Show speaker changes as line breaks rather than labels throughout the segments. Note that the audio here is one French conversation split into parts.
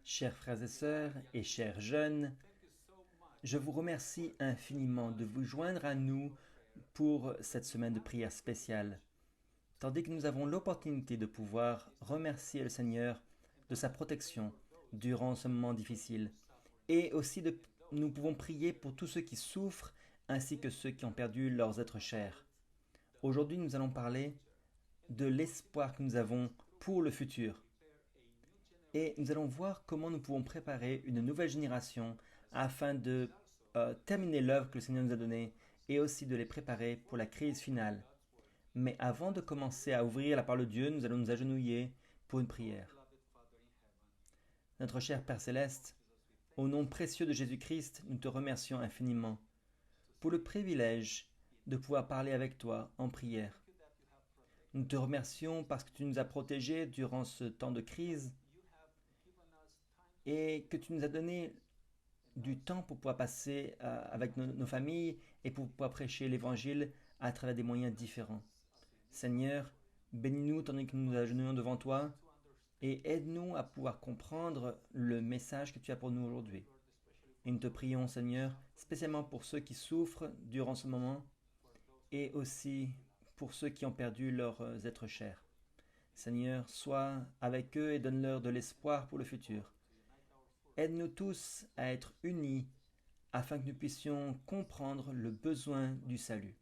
Chers frères et sœurs et chers jeunes, je vous remercie infiniment de vous joindre à nous pour cette semaine de prière spéciale, tandis que nous avons l'opportunité de pouvoir remercier le Seigneur de sa protection durant ce moment difficile, et aussi nous pouvons prier pour tous ceux qui souffrent ainsi que ceux qui ont perdu leurs êtres chers. Aujourd'hui, nous allons parler de l'espoir que nous avons pour le futur. Et nous allons voir comment nous pouvons préparer une nouvelle génération afin de terminer l'œuvre que le Seigneur nous a donnée et aussi de les préparer pour la crise finale. Mais avant de commencer à ouvrir la parole de Dieu, nous allons nous agenouiller pour une prière. Notre cher Père Céleste, au nom précieux de Jésus-Christ, nous te remercions infiniment pour le privilège de pouvoir parler avec toi en prière. Nous te remercions parce que tu nous as protégés durant ce temps de crise et que tu nous as donné du temps pour pouvoir passer avec nos familles et pour pouvoir prêcher l'Évangile à travers des moyens différents. Seigneur, bénis-nous tandis que nous nous agenouillons devant toi et aide-nous à pouvoir comprendre le message que tu as pour nous aujourd'hui. Et nous te prions, Seigneur, spécialement pour ceux qui souffrent durant ce moment et aussi pour ceux qui ont perdu leurs êtres chers. Seigneur, sois avec eux et donne-leur de l'espoir pour le futur. Aide-nous tous à être unis afin que nous puissions comprendre le besoin du salut.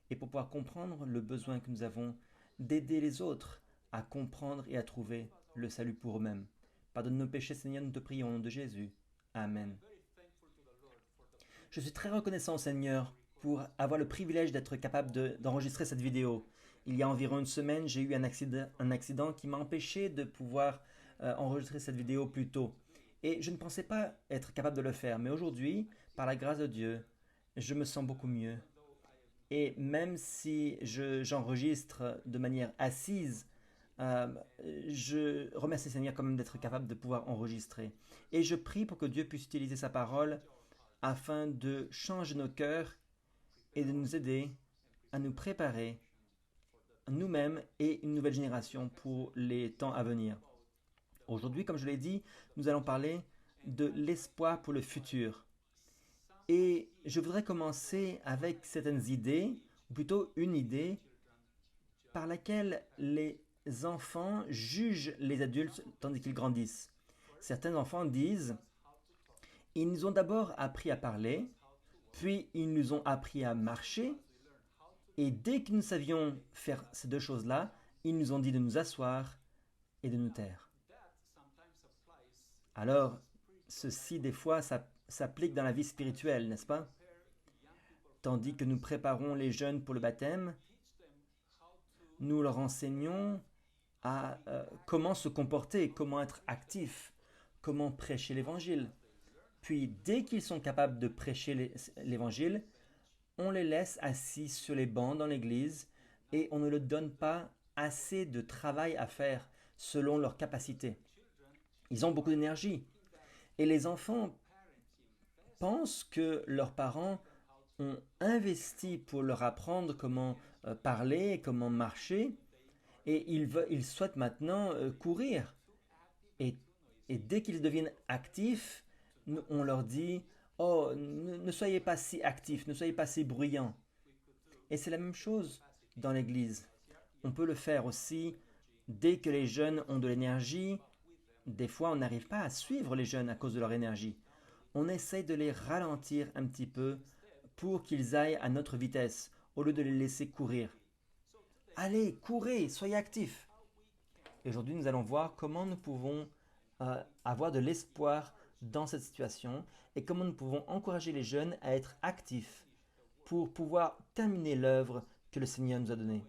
Et pour pouvoir comprendre le besoin que nous avons d'aider les autres à comprendre et à trouver le salut pour eux-mêmes. Pardonne nos péchés, Seigneur, nous te prions au nom de Jésus. Amen. Je suis très reconnaissant, Seigneur, pour avoir le privilège d'être capable d'enregistrer cette vidéo. Il y a environ une semaine, j'ai eu un accident qui m'a empêché de pouvoir enregistrer cette vidéo plus tôt. Et je ne pensais pas être capable de le faire. Mais aujourd'hui, par la grâce de Dieu, je me sens beaucoup mieux. Et même si j'enregistre de manière assise, euh, je remercie le Seigneur quand même d'être capable de pouvoir enregistrer. Et je prie pour que Dieu puisse utiliser sa parole afin de changer nos cœurs et de nous aider à nous préparer nous-mêmes et une nouvelle génération pour les temps à venir. Aujourd'hui, comme je l'ai dit, nous allons parler de l'espoir pour le futur. Et je voudrais commencer avec certaines idées, ou plutôt une idée, par laquelle les enfants jugent les adultes tandis qu'ils grandissent. Certains enfants disent, ils nous ont d'abord appris à parler, puis ils nous ont appris à marcher, et dès que nous savions faire ces deux choses-là, ils nous ont dit de nous asseoir et de nous taire. Alors, ceci, des fois, ça s'applique dans la vie spirituelle, n'est-ce pas? Tandis que nous préparons les jeunes pour le baptême, nous leur enseignons à comment se comporter, comment être actifs, comment prêcher l'évangile. Puis, dès qu'ils sont capables de prêcher l'évangile, on les laisse assis sur les bancs dans l'église et on ne leur donne pas assez de travail à faire selon leurs capacités. Ils ont beaucoup d'énergie. Et les enfants pensent que leurs parents ont investi pour leur apprendre comment parler, comment marcher, et ils souhaitent maintenant courir. Et, et dès qu'ils deviennent actifs, on leur dit, oh, ne soyez pas si actifs, ne soyez pas si bruyants. Et c'est la même chose dans l'Église. On peut le faire aussi dès que les jeunes ont de l'énergie. Des fois, on n'arrive pas à suivre les jeunes à cause de leur énergie. On essaye de les ralentir un petit peu pour qu'ils aillent à notre vitesse, au lieu de les laisser courir. Allez, courez, soyez actifs. Et aujourd'hui, nous allons voir comment nous pouvons avoir de l'espoir dans cette situation et comment nous pouvons encourager les jeunes à être actifs pour pouvoir terminer l'œuvre que le Seigneur nous a donnée.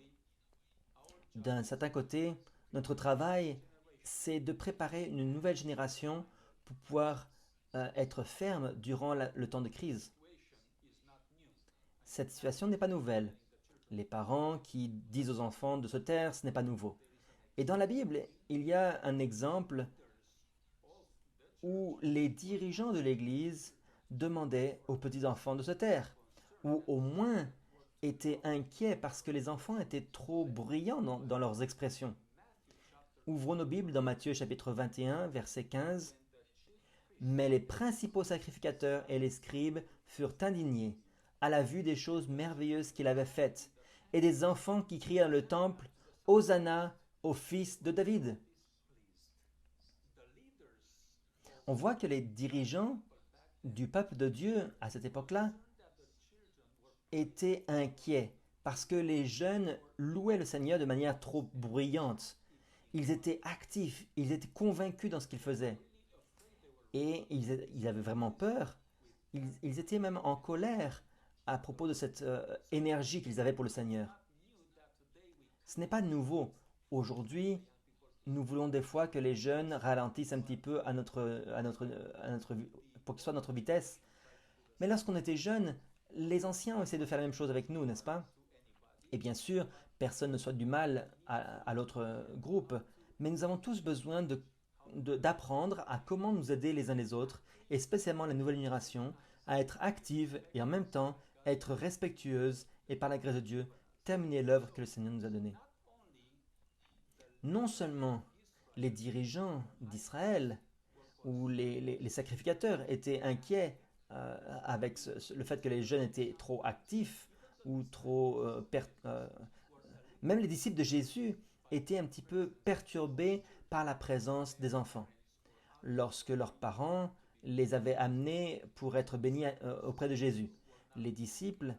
D'un certain côté, notre travail, c'est de préparer une nouvelle génération pour pouvoir être ferme durant le temps de crise. Cette situation n'est pas nouvelle. Les parents qui disent aux enfants de se taire, ce n'est pas nouveau. Et dans la Bible, il y a un exemple où les dirigeants de l'Église demandaient aux petits-enfants de se taire, ou au moins étaient inquiets parce que les enfants étaient trop bruyants dans leurs expressions. Ouvrons nos Bibles dans Matthieu chapitre 21, verset 15. Mais les principaux sacrificateurs et les scribes furent indignés à la vue des choses merveilleuses qu'il avait faites, et des enfants qui criaient dans le temple, Hosanna au fils de David. On voit que les dirigeants du peuple de Dieu à cette époque-là étaient inquiets parce que les jeunes louaient le Seigneur de manière trop bruyante. Ils étaient actifs, ils étaient convaincus dans ce qu'ils faisaient. Et ils avaient vraiment peur. Ils étaient même en colère à propos de cette énergie qu'ils avaient pour le Seigneur. Ce n'est pas nouveau. Aujourd'hui, nous voulons des fois que les jeunes ralentissent un petit peu pour qu'ils soient à notre vitesse. Mais lorsqu'on était jeunes, les anciens ont essayé de faire la même chose avec nous, n'est-ce pas? Et bien sûr, personne ne souhaite du mal à l'autre groupe, mais nous avons tous besoin d'apprendre à comment nous aider les uns les autres, et spécialement la nouvelle génération, à être active et en même temps être respectueuse et par la grâce de Dieu terminer l'œuvre que le Seigneur nous a donnée. Non seulement les dirigeants d'Israël ou les sacrificateurs étaient inquiets avec le fait que les jeunes étaient trop actifs ou même les disciples de Jésus étaient un petit peu perturbés par la présence des enfants. Lorsque leurs parents les avaient amenés pour être bénis auprès de Jésus, les disciples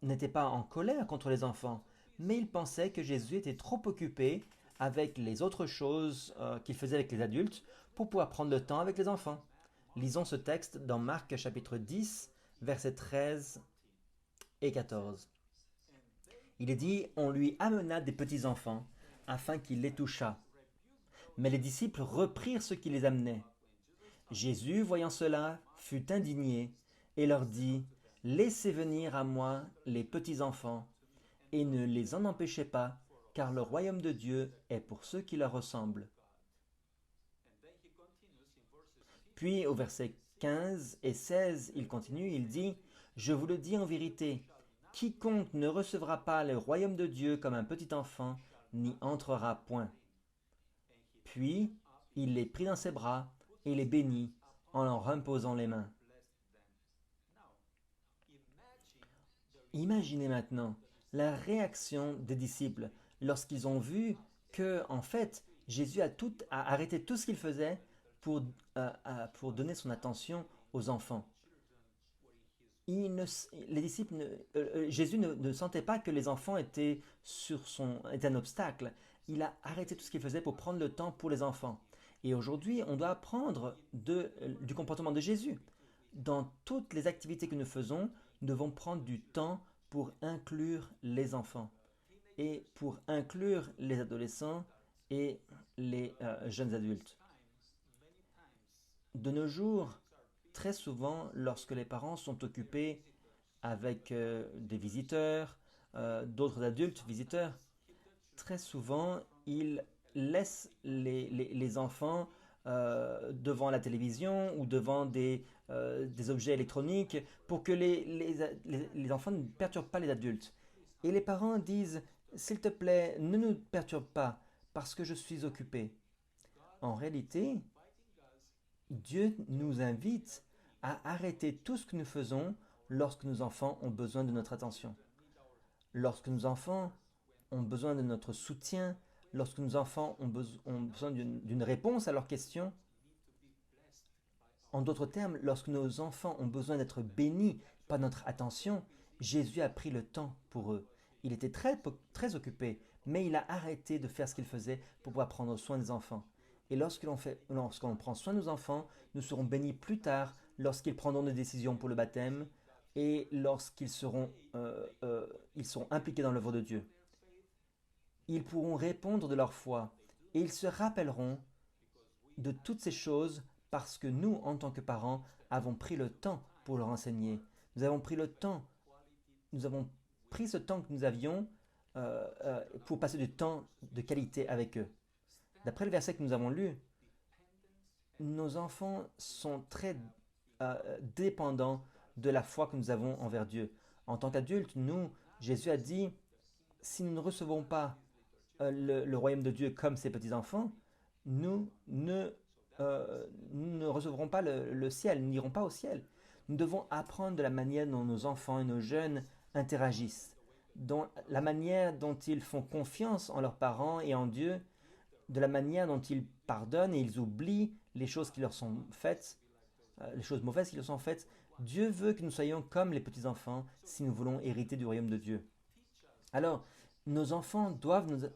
n'étaient pas en colère contre les enfants, mais ils pensaient que Jésus était trop occupé avec les autres choses qu'il faisait avec les adultes pour pouvoir prendre le temps avec les enfants. Lisons ce texte dans Marc chapitre 10, versets 13 et 14. Il est dit, on lui amena des petits enfants afin qu'il les touchât. Mais les disciples reprirent ceux qui les amenaient. Jésus, voyant cela, fut indigné et leur dit, laissez venir à moi les petits enfants et ne les en empêchez pas, car le royaume de Dieu est pour ceux qui leur ressemblent. Puis au verset 15 et 16, il continue, il dit, je vous le dis en vérité, quiconque ne recevra pas le royaume de Dieu comme un petit enfant n'y entrera point. Puis il les prit dans ses bras et les bénit en leur imposant les mains. Imaginez maintenant la réaction des disciples lorsqu'ils ont vu que, en fait, Jésus a arrêté tout ce qu'il faisait pour donner son attention aux enfants. Jésus ne sentait pas que les enfants étaient un obstacle. Il a arrêté tout ce qu'il faisait pour prendre le temps pour les enfants. Et aujourd'hui, on doit apprendre du comportement de Jésus. Dans toutes les activités que nous faisons, nous devons prendre du temps pour inclure les enfants et pour inclure les adolescents et les jeunes adultes. De nos jours, très souvent, lorsque les parents sont occupés avec des visiteurs, d'autres adultes visiteurs, très souvent, ils laissent les enfants devant la télévision ou devant des objets électroniques pour que les enfants ne perturbent pas les adultes. Et les parents disent, s'il te plaît, ne nous perturbe pas parce que je suis occupé. En réalité, Dieu nous invite à arrêter tout ce que nous faisons lorsque nos enfants ont besoin de notre attention. Lorsque nos enfants ont besoin de notre soutien, lorsque nos enfants ont besoin d'une réponse à leurs questions. En d'autres termes, lorsque nos enfants ont besoin d'être bénis par notre attention, Jésus a pris le temps pour eux. Il était très occupé, mais il a arrêté de faire ce qu'il faisait pour pouvoir prendre soin des enfants. Et lorsqu'on prend soin de nos enfants, nous serons bénis plus tard lorsqu'ils prendront des décisions pour le baptême et lorsqu'ils seront impliqués dans l'œuvre de Dieu. Ils pourront répondre de leur foi et ils se rappelleront de toutes ces choses parce que nous, en tant que parents, avons pris le temps pour leur enseigner. Nous avons pris ce temps que nous avions pour passer du temps de qualité avec eux. D'après le verset que nous avons lu, nos enfants sont très dépendants de la foi que nous avons envers Dieu. En tant qu'adultes, Jésus a dit, si nous ne recevons pas le royaume de Dieu comme ses petits-enfants, nous ne nous ne recevrons pas le ciel, nous n'irons pas au ciel. Nous devons apprendre de la manière dont nos enfants et nos jeunes interagissent, la manière dont ils font confiance en leurs parents et en Dieu, de la manière dont ils pardonnent et ils oublient les choses qui leur sont faites, les choses mauvaises qui leur sont faites. Dieu veut que nous soyons comme les petits-enfants si nous voulons hériter du royaume de Dieu. Alors, nos enfants doivent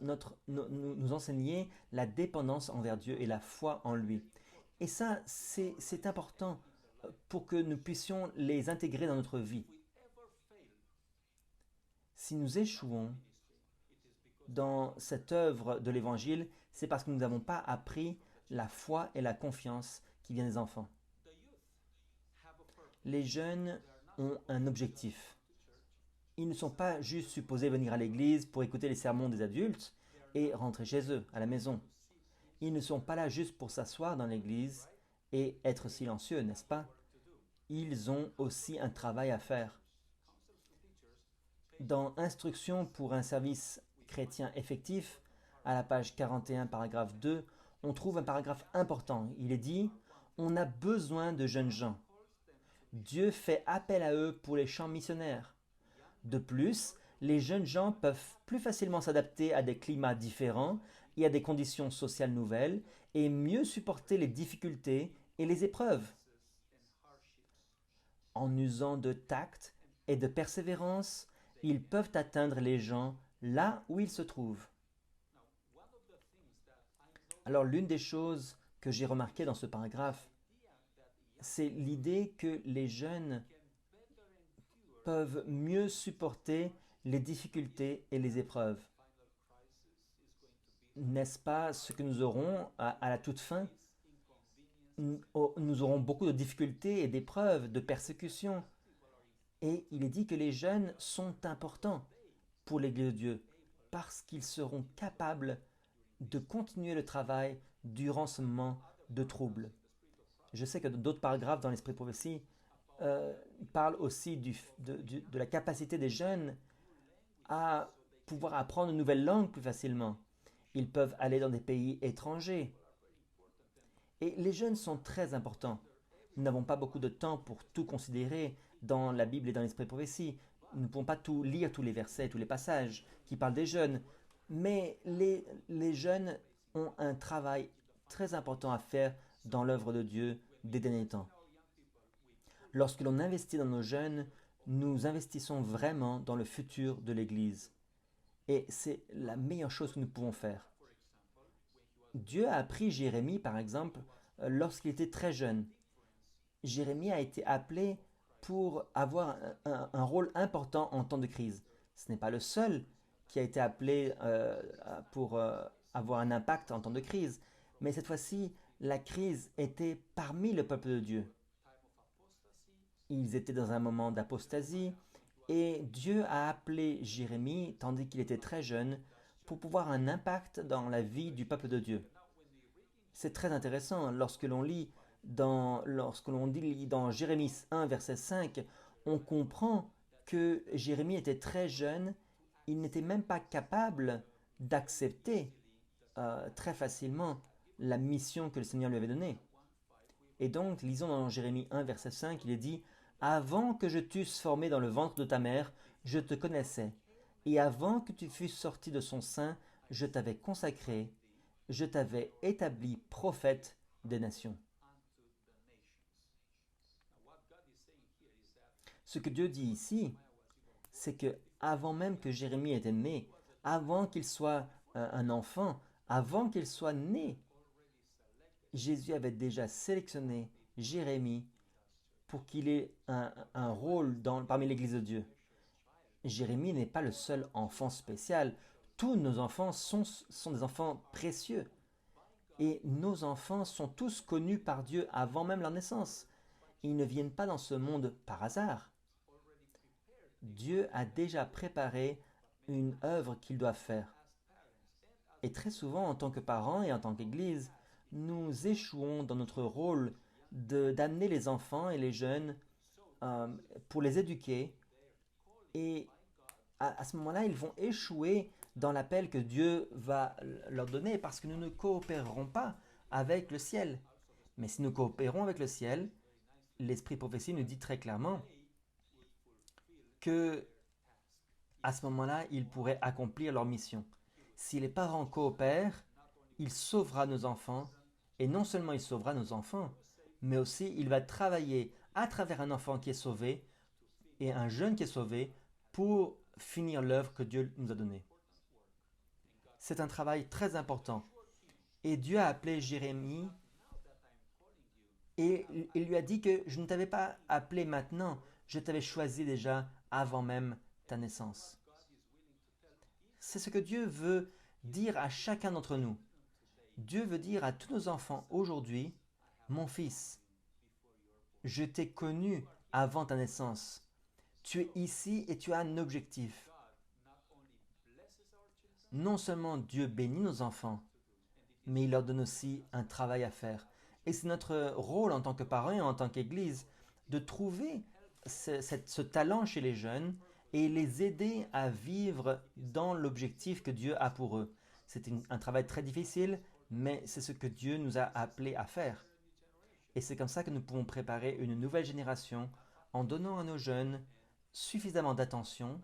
nous enseigner la dépendance envers Dieu et la foi en lui. Et ça, c'est important pour que nous puissions les intégrer dans notre vie. Si nous échouons dans cette œuvre de l'Évangile, c'est parce que nous n'avons pas appris la foi et la confiance qui viennent des enfants. Les jeunes ont un objectif. Ils ne sont pas juste supposés venir à l'église pour écouter les sermons des adultes et rentrer chez eux, à la maison. Ils ne sont pas là juste pour s'asseoir dans l'église et être silencieux, n'est-ce pas? Ils ont aussi un travail à faire. Dans Instruction pour un service chrétien effectif, à la page 41, paragraphe 2, on trouve un paragraphe important. Il est dit « On a besoin de jeunes gens. Dieu fait appel à eux pour les champs missionnaires. De plus, les jeunes gens peuvent plus facilement s'adapter à des climats différents et à des conditions sociales nouvelles et mieux supporter les difficultés et les épreuves. En usant de tact et de persévérance, ils peuvent atteindre les gens là où ils se trouvent. » Alors l'une des choses que j'ai remarquées dans ce paragraphe, c'est l'idée que les jeunes peuvent mieux supporter les difficultés et les épreuves. N'est-ce pas ce que nous aurons à la toute fin? Nous aurons beaucoup de difficultés et d'épreuves, de persécutions. Et il est dit que les jeunes sont importants pour l'Église de Dieu parce qu'ils seront capables de continuer le travail durant ce moment de trouble. Je sais que d'autres paragraphes dans l'Esprit de prophétie parlent aussi de la capacité des jeunes à pouvoir apprendre une nouvelle langue plus facilement. Ils peuvent aller dans des pays étrangers. Et les jeunes sont très importants. Nous n'avons pas beaucoup de temps pour tout considérer dans la Bible et dans l'Esprit de prophétie. Nous ne pouvons pas tout lire, tous les versets, tous les passages qui parlent des jeunes. Mais les jeunes ont un travail très important à faire dans l'œuvre de Dieu des derniers temps. Lorsque l'on investit dans nos jeunes, nous investissons vraiment dans le futur de l'Église. Et c'est la meilleure chose que nous pouvons faire. Dieu a appris Jérémie, par exemple, lorsqu'il était très jeune. Jérémie a été appelé pour avoir un rôle important en temps de crise. Ce n'est pas le seul qui a été appelé pour avoir un impact en temps de crise, mais cette fois-ci, la crise était parmi le peuple de Dieu. Ils étaient dans un moment d'apostasie et Dieu a appelé Jérémie, tandis qu'il était très jeune, pour pouvoir un impact dans la vie du peuple de Dieu. C'est très intéressant lorsque l'on lit dans Jérémie 1, verset 5, on comprend que Jérémie était très jeune, il n'était même pas capable d'accepter très facilement la mission que le Seigneur lui avait donnée. Et donc, lisons dans Jérémie 1, verset 5, il est dit « Avant que je t'eusse formé dans le ventre de ta mère, je te connaissais, et avant que tu fusses sorti de son sein, je t'avais consacré, je t'avais établi prophète des nations. » Ce que Dieu dit ici, c'est que avant même que Jérémie ait été né, avant qu'il soit un enfant, avant qu'il soit né, Jésus avait déjà sélectionné Jérémie pour qu'il ait un rôle parmi l'Église de Dieu. Jérémie n'est pas le seul enfant spécial. Tous nos enfants sont des enfants précieux. Et nos enfants sont tous connus par Dieu avant même leur naissance. Ils ne viennent pas dans ce monde par hasard. Dieu a déjà préparé une œuvre qu'ils doivent faire. Et très souvent, en tant que parents et en tant qu'Église, nous échouons dans notre rôle d'amener les enfants et les jeunes pour les éduquer. Et à ce moment-là, ils vont échouer dans l'appel que Dieu va leur donner parce que nous ne coopérerons pas avec le ciel. Mais si nous coopérons avec le ciel, l'Esprit prophétie nous dit très clairement que à ce moment-là, ils pourraient accomplir leur mission. Si les parents coopèrent, il sauvera nos enfants, et non seulement il sauvera nos enfants, mais aussi il va travailler à travers un enfant qui est sauvé et un jeune qui est sauvé pour finir l'œuvre que Dieu nous a donnée. C'est un travail très important. Et Dieu a appelé Jérémie et il lui a dit que je ne t'avais pas appelé maintenant, je t'avais choisi déjà avant même ta naissance. C'est ce que Dieu veut dire à chacun d'entre nous. Dieu veut dire à tous nos enfants aujourd'hui, mon fils, je t'ai connu avant ta naissance. Tu es ici et tu as un objectif. Non seulement Dieu bénit nos enfants, mais il leur donne aussi un travail à faire. Et c'est notre rôle en tant que parents et en tant qu'Église de trouver ce talent chez les jeunes et les aider à vivre dans l'objectif que Dieu a pour eux. C'est un travail très difficile, mais c'est ce que Dieu nous a appelés à faire. Et c'est comme ça que nous pouvons préparer une nouvelle génération en donnant à nos jeunes suffisamment d'attention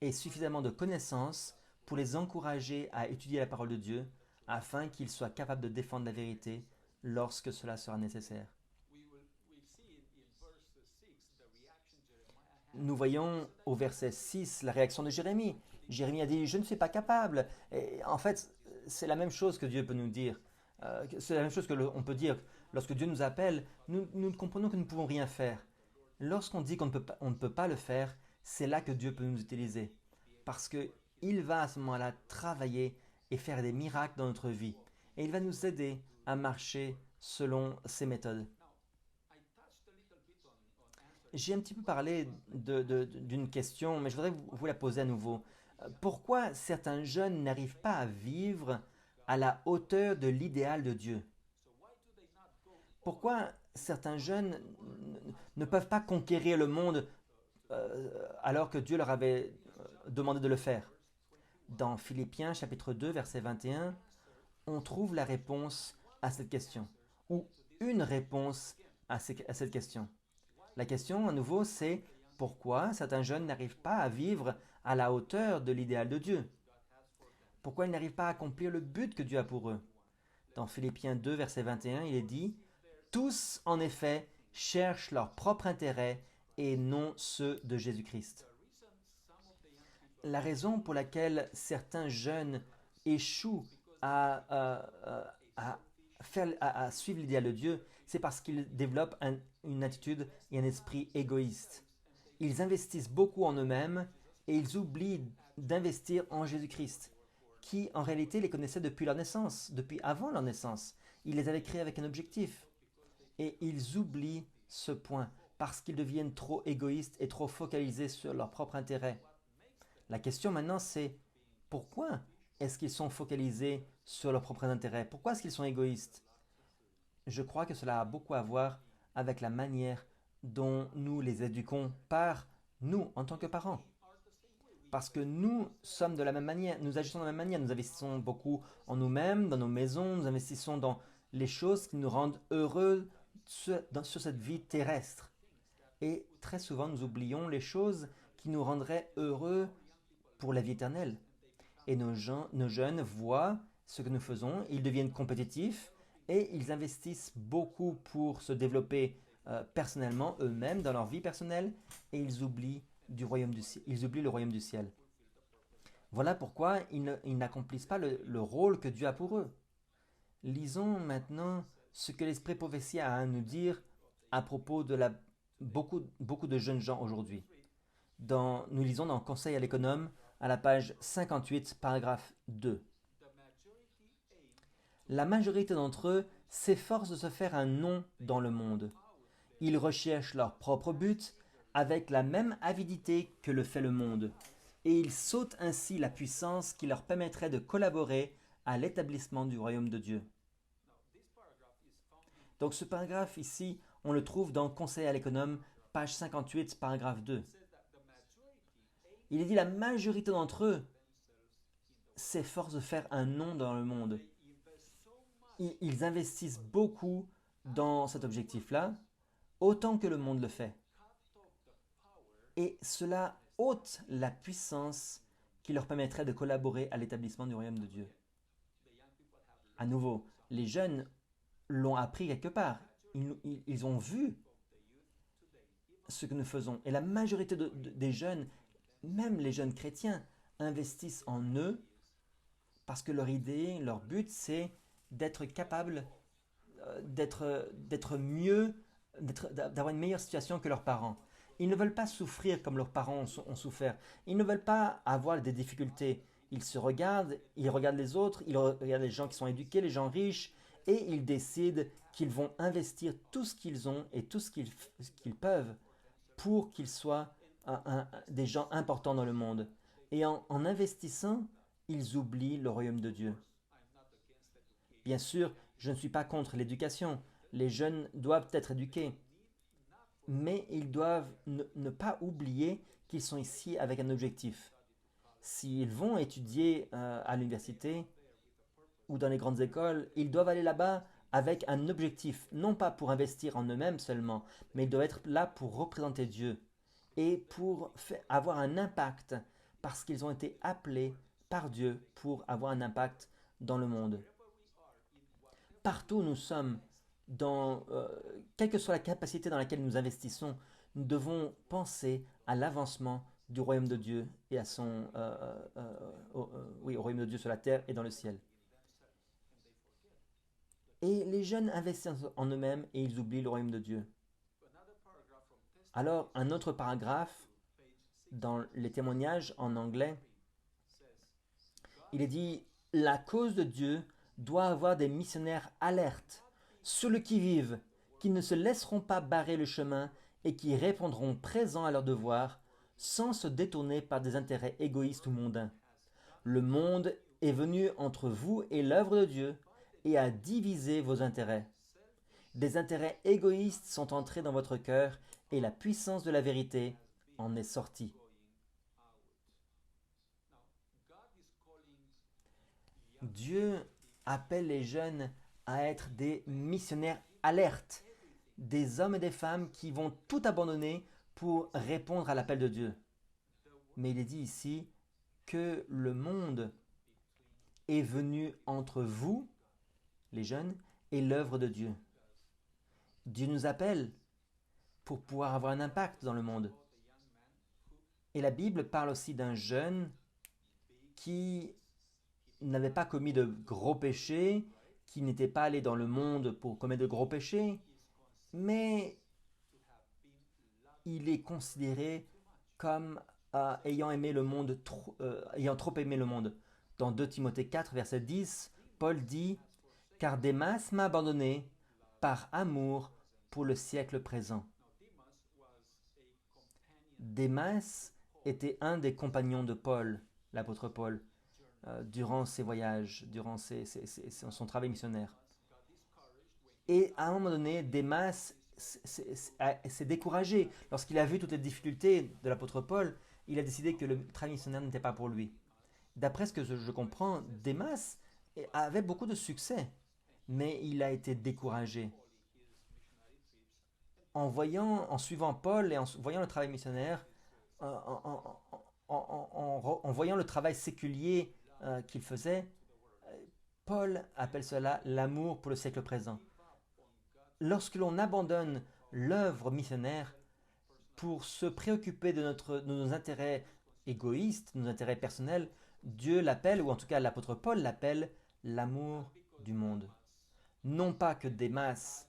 et suffisamment de connaissances pour les encourager à étudier la parole de Dieu afin qu'ils soient capables de défendre la vérité lorsque cela sera nécessaire. Nous voyons au verset 6 la réaction de Jérémie. Jérémie a dit, je ne suis pas capable. Et en fait, c'est la même chose que Dieu peut nous dire. C'est la même chose qu'on peut dire lorsque Dieu nous appelle. Nous comprenons que nous ne pouvons rien faire. Lorsqu'on dit on ne peut pas le faire, c'est là que Dieu peut nous utiliser. Parce qu'il va à ce moment-là travailler et faire des miracles dans notre vie. Et il va nous aider à marcher selon ses méthodes. J'ai un petit peu parlé d'une question, mais je voudrais vous la poser à nouveau. Pourquoi certains jeunes n'arrivent pas à vivre à la hauteur de l'idéal de Dieu? Pourquoi certains jeunes ne peuvent pas conquérir le monde alors que Dieu leur avait demandé de le faire? Dans Philippiens chapitre 2 verset 21, on trouve la réponse à cette question, ou une réponse à cette question. La question, à nouveau, c'est pourquoi certains jeunes n'arrivent pas à vivre à la hauteur de l'idéal de Dieu? Pourquoi ils n'arrivent pas à accomplir le but que Dieu a pour eux? Dans Philippiens 2, verset 21, il est dit « Tous, en effet, cherchent leur propre intérêt et non ceux de Jésus-Christ. » La raison pour laquelle certains jeunes échouent à suivre l'idéal de Dieu, c'est parce qu'ils développent une attitude et un esprit égoïste. Ils investissent beaucoup en eux-mêmes et ils oublient d'investir en Jésus-Christ, qui en réalité les connaissait depuis leur naissance, depuis avant leur naissance. Il les avait créés avec un objectif. Et ils oublient ce point parce qu'ils deviennent trop égoïstes et trop focalisés sur leur propre intérêt. La question maintenant c'est pourquoi est-ce qu'ils sont focalisés sur leurs propres intérêts? Pourquoi est-ce qu'ils sont égoïstes? Je crois que cela a beaucoup à voir avec la manière dont nous les éduquons par nous en tant que parents. Parce que nous sommes de la même manière, nous agissons de la même manière, nous investissons beaucoup en nous-mêmes, dans nos maisons, nous investissons dans les choses qui nous rendent heureux sur cette vie terrestre. Et très souvent, nous oublions les choses qui nous rendraient heureux pour la vie éternelle. Et nos jeunes voient ce que nous faisons, ils deviennent compétitifs et ils investissent beaucoup pour se développer personnellement, eux-mêmes, dans leur vie personnelle, et ils oublient le royaume du ciel. Voilà pourquoi ils n'accomplissent pas le rôle que Dieu a pour eux. Lisons maintenant ce que l'Esprit prophétie a à nous dire à propos de beaucoup de jeunes gens aujourd'hui. Nous lisons dans Conseil à l'économe, à la page 58, paragraphe 2. La majorité d'entre eux s'efforcent de se faire un nom dans le monde. Ils recherchent leur propre but avec la même avidité que le fait le monde, et ils sautent ainsi la puissance qui leur permettrait de collaborer à l'établissement du royaume de Dieu. Donc ce paragraphe ici, on le trouve dans Conseil à l'économe, page 58, paragraphe 2. Il est dit la majorité d'entre eux s'efforcent de faire un nom dans le monde. Ils investissent beaucoup dans cet objectif-là, autant que le monde le fait. Et cela ôte la puissance qui leur permettrait de collaborer à l'établissement du royaume de Dieu. À nouveau, les jeunes l'ont appris quelque part. Ils ont vu ce que nous faisons. Et la majorité des jeunes, même les jeunes chrétiens, investissent en eux parce que leur idée, leur but, c'est d'être capable d'être mieux, d'avoir une meilleure situation que leurs parents. Ils ne veulent pas souffrir comme leurs parents ont souffert. Ils ne veulent pas avoir des difficultés. Ils se regardent, ils regardent les autres, ils regardent les gens qui sont éduqués, les gens riches, et ils décident qu'ils vont investir tout ce qu'ils ont et tout ce qu'ils peuvent pour qu'ils soient des gens importants dans le monde. Et en investissant, ils oublient le royaume de Dieu. Bien sûr, je ne suis pas contre l'éducation. Les jeunes doivent être éduqués. Mais ils doivent ne pas oublier qu'ils sont ici avec un objectif. S'ils vont étudier à l'université ou dans les grandes écoles, ils doivent aller là-bas avec un objectif, non pas pour investir en eux-mêmes seulement, mais ils doivent être là pour représenter Dieu et pour avoir un impact parce qu'ils ont été appelés par Dieu pour avoir un impact dans le monde. Partout où nous sommes, quelle que soit la capacité dans laquelle nous investissons, nous devons penser à l'avancement du royaume de Dieu et à au royaume de Dieu sur la terre et dans le ciel. Et les jeunes investissent en eux-mêmes et ils oublient le royaume de Dieu. Alors, un autre paragraphe dans les témoignages en anglais, il est dit « La cause de Dieu doit avoir des missionnaires alertes, sur le qui-vive, qui ne se laisseront pas barrer le chemin et qui répondront présents à leurs devoirs, sans se détourner par des intérêts égoïstes ou mondains. Le monde est venu entre vous et l'œuvre de Dieu et a divisé vos intérêts. Des intérêts égoïstes sont entrés dans votre cœur et la puissance de la vérité en est sortie. » Dieu appelle les jeunes à être des missionnaires alertes, des hommes et des femmes qui vont tout abandonner pour répondre à l'appel de Dieu. Mais il est dit ici que le monde est venu entre vous, les jeunes, et l'œuvre de Dieu. Dieu nous appelle pour pouvoir avoir un impact dans le monde. Et la Bible parle aussi d'un jeune qui n'avait pas commis de gros péchés, qui n'était pas allé dans le monde pour commettre de gros péchés, mais il est considéré comme ayant trop aimé le monde. Dans 2 Timothée 4, verset 10, Paul dit « Car Démas m'a abandonné par amour pour le siècle présent. » Démas était un des compagnons de Paul, l'apôtre Paul, durant ses voyages, durant son travail missionnaire. Et à un moment donné, Démas s'est découragé. Lorsqu'il a vu toutes les difficultés de l'apôtre Paul, il a décidé que le travail missionnaire n'était pas pour lui. D'après ce que je comprends, Démas avait beaucoup de succès, mais il a été découragé. En suivant Paul et en voyant le travail missionnaire, en voyant le travail séculier qu'il faisait, Paul appelle cela l'amour pour le siècle présent. Lorsque l'on abandonne l'œuvre missionnaire pour se préoccuper de nos intérêts égoïstes, nos intérêts personnels, Dieu l'appelle, ou en tout cas l'apôtre Paul l'appelle, l'amour du monde. Non pas que Démas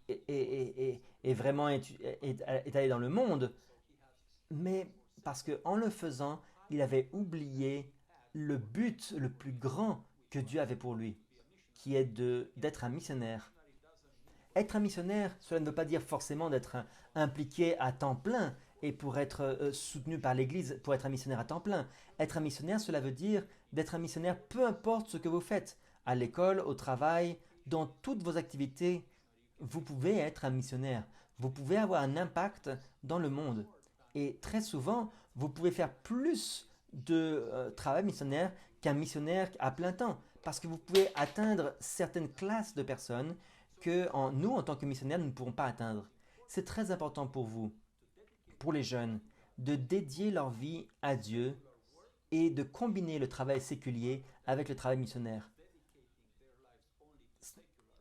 est allé dans le monde, mais parce qu'en le faisant, il avait oublié le but le plus grand que Dieu avait pour lui, qui est d'être un missionnaire. Être un missionnaire, cela ne veut pas dire forcément d'être impliqué à temps plein et pour être soutenu par l'Église, pour être un missionnaire à temps plein. Être un missionnaire, cela veut dire d'être un missionnaire peu importe ce que vous faites, à l'école, au travail, dans toutes vos activités. Vous pouvez être un missionnaire. Vous pouvez avoir un impact dans le monde. Et très souvent, vous pouvez faire plus de travail missionnaire qu'un missionnaire à plein temps. Parce que vous pouvez atteindre certaines classes de personnes que nous, en tant que missionnaires, nous ne pourrons pas atteindre. C'est très important pour vous, pour les jeunes, de dédier leur vie à Dieu et de combiner le travail séculier avec le travail missionnaire.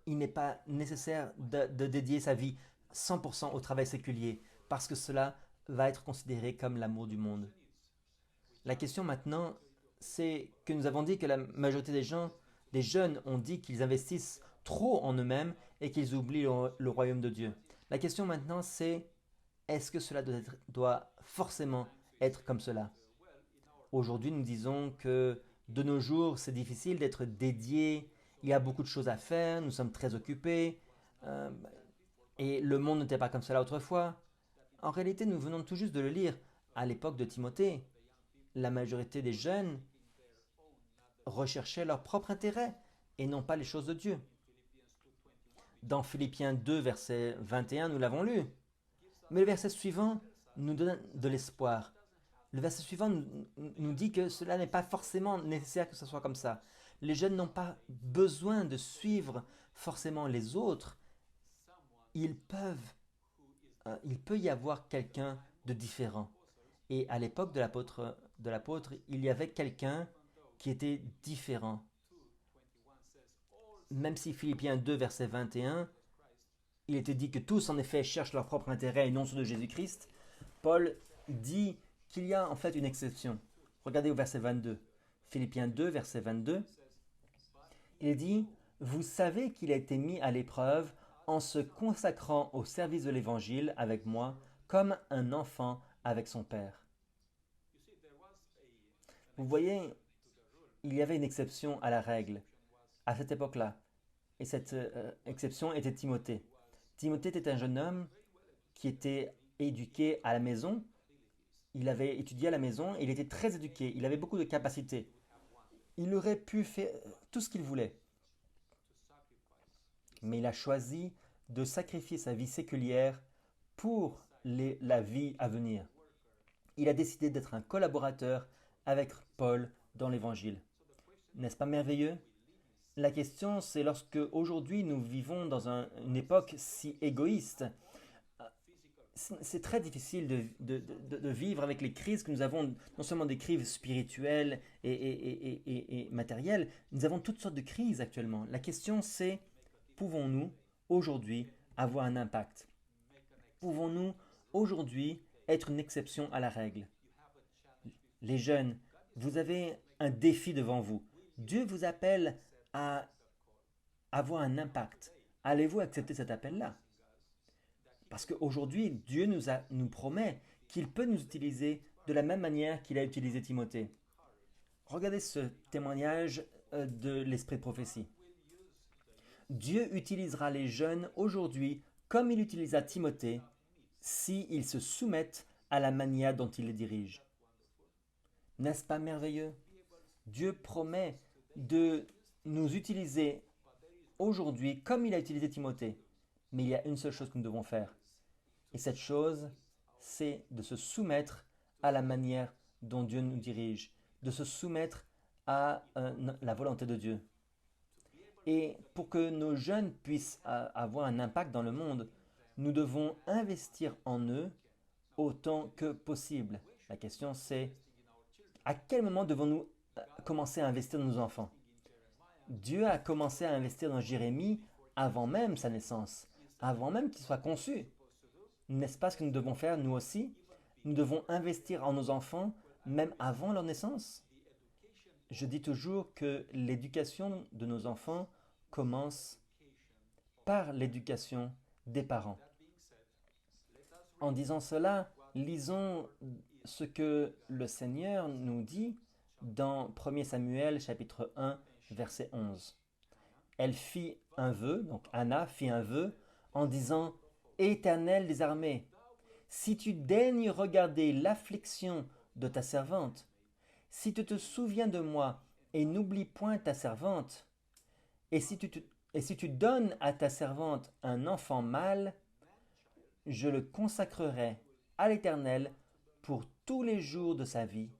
Il n'est pas nécessaire de dédier sa vie 100% au travail séculier parce que cela va être considéré comme l'amour du monde. La question maintenant, c'est que nous avons dit que la majorité des gens, des jeunes, ont dit qu'ils investissent trop en eux-mêmes et qu'ils oublient le royaume de Dieu. La question maintenant, c'est est-ce que cela doit forcément être comme cela? Aujourd'hui, nous disons que de nos jours, c'est difficile d'être dédié, il y a beaucoup de choses à faire, nous sommes très occupés, euh, et le monde n'était pas comme cela autrefois. En réalité, nous venons tout juste de le lire. À l'époque de Timothée, la majorité des jeunes recherchaient leur propre intérêt et non pas les choses de Dieu. Dans Philippiens 2, verset 21, nous l'avons lu. Mais le verset suivant nous donne de l'espoir. Le verset suivant nous dit que cela n'est pas forcément nécessaire que ce soit comme ça. Les jeunes n'ont pas besoin de suivre forcément les autres. Il peut y avoir quelqu'un de différent. Et à l'époque de l'apôtre, il y avait quelqu'un qui était différent. Même si Philippiens 2, verset 21, il était dit que tous en effet cherchent leur propre intérêt et non ceux de Jésus-Christ, Paul dit qu'il y a en fait une exception. Regardez au verset 22. Philippiens 2, verset 22. Il dit « Vous savez qu'il a été mis à l'épreuve en se consacrant au service de l'Évangile avec moi comme un enfant avec son père. » Vous voyez, il y avait une exception à la règle à cette époque-là. Et cette exception était Timothée. Timothée était un jeune homme qui était éduqué à la maison. Il avait étudié à la maison et il était très éduqué. Il avait beaucoup de capacités. Il aurait pu faire tout ce qu'il voulait. Mais il a choisi de sacrifier sa vie séculière pour la vie à venir. Il a décidé d'être un collaborateur avec Paul dans l'Évangile. N'est-ce pas merveilleux? La question, c'est lorsque aujourd'hui nous vivons dans une époque si égoïste, c'est très difficile de vivre avec les crises que nous avons, non seulement des crises spirituelles et matérielles, nous avons toutes sortes de crises actuellement. La question, c'est pouvons-nous aujourd'hui avoir un impact? Pouvons-nous aujourd'hui être une exception à la règle? Les jeunes, vous avez un défi devant vous. Dieu vous appelle à avoir un impact. Allez-vous accepter cet appel-là? Parce qu'aujourd'hui, Dieu nous promet qu'il peut nous utiliser de la même manière qu'il a utilisé Timothée. Regardez ce témoignage de l'esprit de prophétie. Dieu utilisera les jeunes aujourd'hui comme il utilisa Timothée s'ils se soumettent à la manière dont il les dirige. N'est-ce pas merveilleux? Dieu promet de nous utiliser aujourd'hui comme il a utilisé Timothée. Mais il y a une seule chose que nous devons faire. Et cette chose, c'est de se soumettre à la manière dont Dieu nous dirige, de se soumettre à la volonté de Dieu. Et pour que nos jeunes puissent avoir un impact dans le monde, nous devons investir en eux autant que possible. La question c'est, à quel moment devons-nous commencer à investir dans nos enfants? Dieu a commencé à investir dans Jérémie avant même sa naissance, avant même qu'il soit conçu. N'est-ce pas ce que nous devons faire nous aussi? Nous devons investir en nos enfants même avant leur naissance. Je dis toujours que l'éducation de nos enfants commence par l'éducation des parents. En disant cela, lisons ce que le Seigneur nous dit dans 1 Samuel chapitre 1 verset 11. Elle fit un vœu, donc Anna fit un vœu en disant « Éternel des armées, si tu daignes regarder l'affliction de ta servante, si tu te souviens de moi et n'oublie point ta servante, et si tu donnes à ta servante un enfant mâle, je le consacrerai à l'Éternel pour tous les jours de sa vie,